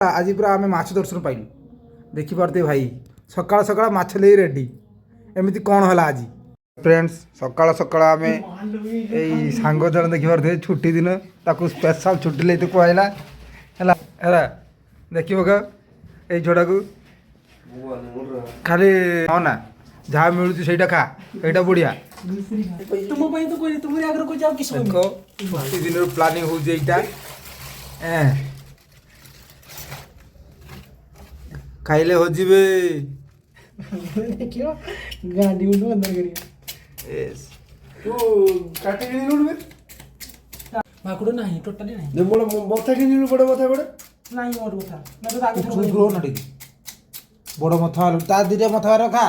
आज पूरा आम माछ दर्शन पाइलु देखिपे भाई सकाल सकाल माछ ले रेडी एमती कौन है आज फ्रेंड्स सकाल सकाल आम यही सांग जन देखिपे छुट्टी दिन ताकू स्पेशल छुट्टी ले कहला है देख ये झोड़ा को खाली हाँ ना जहाँ मिलूँ से खा यहाँ बढ़िया देखो छुट्टी दिन प्लानिंग हो खाइले हो जीवे देखियो गाड़ी उठो अंदर करियो यस तो काटे के नीलू में माकुड़ो नहीं टोटली नहीं जे मोर मथा के नीलू बड़ मथा बड़ नहीं मोर कथा मैं तो आगे तू ग्रो नडी बड़ मथा आलू ता दिरे मथा रखा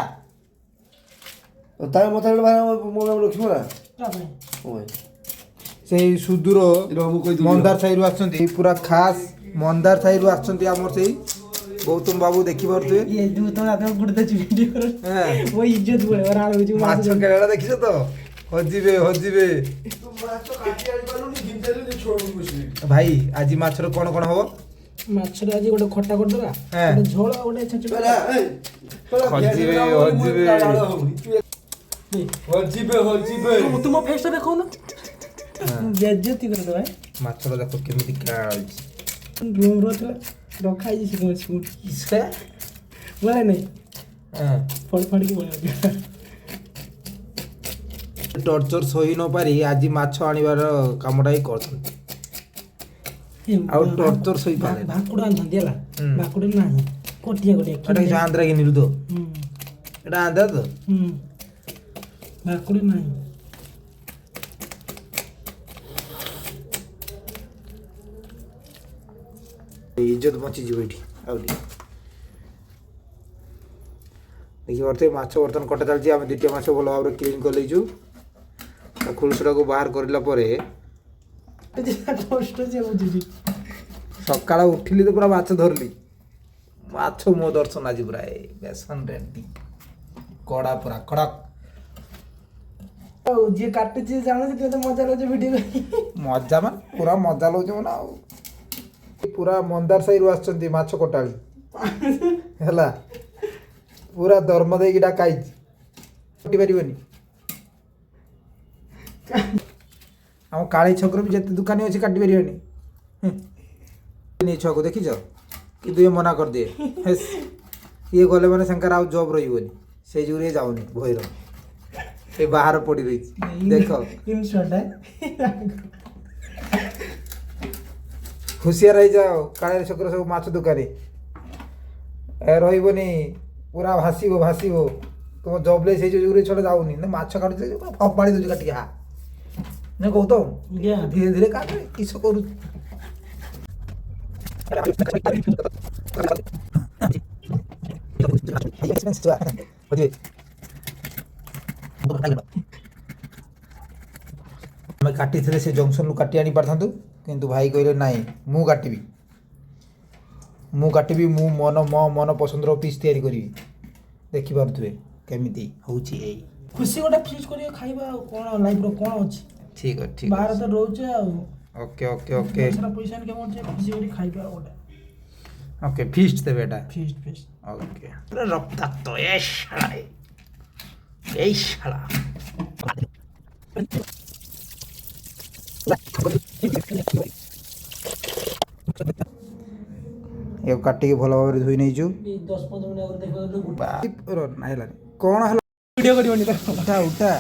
ता मथा बड़ मोर रखिबो ना क्या भाई ओए से सुदूर मंदार साई रु आछंती पूरा खास मंदार साई रु आछंती हमर सेई गौतम बाबू देखि परतु ये दू तो आते गुडदा वीडियो कर वो इज्जत बोले और आलो जो माछ केला देखिस तो हजिबे तू माछ तो काटी आइ पालु नि गिनते ले छोड़ मुसी भाई आज माछर कोन कोन हो माछ रे आज गोटे खट्टा कर दबा गोटे झोल गोटे छचुड़ा हजिबे तुम फेस देखो ना बेइज्जती कर दबा माछर देखो केमिति काल रूम रो थला रखा है जिस को स्कूल किसका बोले नहीं हां फड़ फड़ के बोले टर्चर सही न पारी आज माछ आनिबार कामटा ही करछन आउ टर्चर सही पाले भाकुड़ा आन दिला भाकुड़ा नहीं कोटिया कोटिया एटा कि आंध्रा कि निरुदो एटा आंध्रा तो भाकुड़ा नहीं इज्जत बची जी बैठी देखिए बर्तमान माछ बर्तमान कटा चलती आम द्वितीय माछ भल भाव क्लीन कर लेचु खुलसुड़ा को बाहर करला परे कष्ट से बुझी सकाळ उठिली तो पूरा माछ धरली माछ मो दर्शन आज पूरा बेसन रेडी कड़ा पूरा कड़क जे काटे जे जानो से तो मजा लो वीडियो मजा मान पूरा मजा लौछ ना पूरा मंदार साई रु आछंती माछ कोटाली हैला पूरा धर्म देकी डाकाई कटि परिबनी हम काली छक भी जते दुकानी अछि काटि परिबनी नहीं छक देखि छ कि दुए मना कर दिए हेस ये गले माने शंकर आउ जॉब रहिबनी से जुरे जाउनी भइर ए बाहर पड़ी रही देखो इन शॉट है हुशियार रही जाओ काले छकर सब माछ दुकानी ए रहिबनी पूरा भासीबो तुम जबले से जुरे छोड़ जाऊनी ना माछ काटु से फपाड़ी दु काटी हा ने गौतम धीरे धीरे काटे किस करू मैं काटी थे से जंक्शन रु काटी आनी पारथांतु किंतु भाई कहले नाई मु काटिबी मु मन पसंद रो पीस तैयारी करी देखि पारथुए केमिति होउची एई खुशी गोटा फीस करियो खाइबा कोन लाइफ रो कोन अछि ठीक है ठीक बाहर तो रहउचे आ ओके ओके ओके सारा पैसा के मोर खुशी करी खाइबा गोटा ओके फीस्ट दे बेटा फीस्ट ओके रक्त तो ए शाला ये काटी के भल भाव धोई नहीं 10-15 मिनिट आगे देखो नाइला कौन है वीडियो करियोनी तो उठा उठा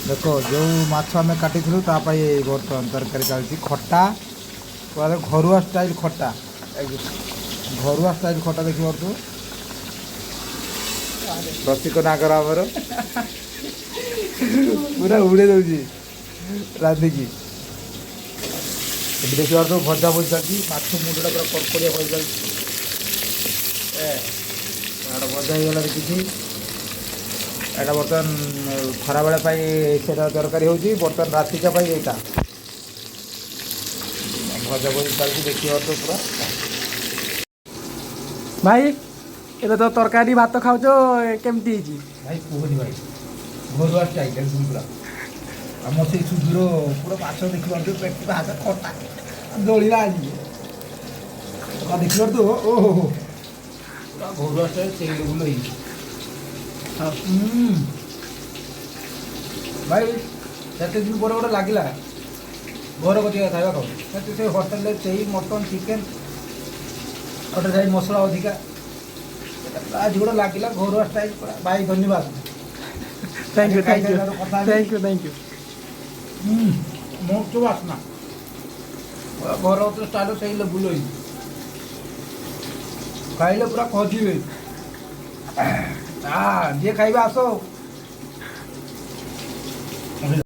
देखो जो माछ आम काटी बर्तमान तरकारी चलती खटा घरुआ स्टाइल खटा घरुआ स्टाइल खटा देखी पार्थ रसिक नागर आमर पूरा उड़े दौर राधिकी देखी पार्थ भजा भजी चलती माछ मुंडा पूरा कड़कड़िया भजी चलती भजा हो गला देखी एटा बर्तमान खरा बेला से तरकारी होती बर्तमान रातिका यहाँ भजा भजी चलती देखिए तो पूरा भाई ये तो तरकारी भात खाऊ केमती भाई कहनी भाई घरुआ स्टाइल पूरा आम से सुदूर पूरा माछ देखिए पेट भात खटा दौड़ा आज ଦେଖିଲ ତ ଓହୋ ପୁରା ଘରୁଆ ଷ୍ଟାଇଲ ସେଇ ଲେବୁଲ ହେଇଛି। ଭାଇ କେତେ ଦିନ ପରେ ଗୋଟେ ଲାଗିଲା ଘର କତିକା ଖାଇବା ଖାଉ ସେଠି ସେ ହୋଟେଲରେ ସେଇ ମଟନ୍ ଚିକେନ୍ ଗୋଟେ ଯାଇ ମସଲା ଅଧିକା ଆଜି ଗୋଟେ ଲାଗିଲା ଘରୁଆ ଷ୍ଟାଇଲ ପୁରା ଭାଇ ଧନ୍ୟବାଦ ଥ୍ୟାଙ୍କ ୟୁ ଥ୍ୟାଙ୍କ ୟୁ କଥା ଥ୍ୟାଙ୍କ ୟୁ ଥ୍ୟାଙ୍କ ୟୁ। ମୋଟ ବାସ୍ନା ପୁରା ଘର କତିର ଷ୍ଟାଇଲ ସେଇ ଲେବୁଲ ହେଇଛି ଖାଇଲେ ପୁରା ଖୋଜିବେ ଯିଏ ଖାଇବା ଆସ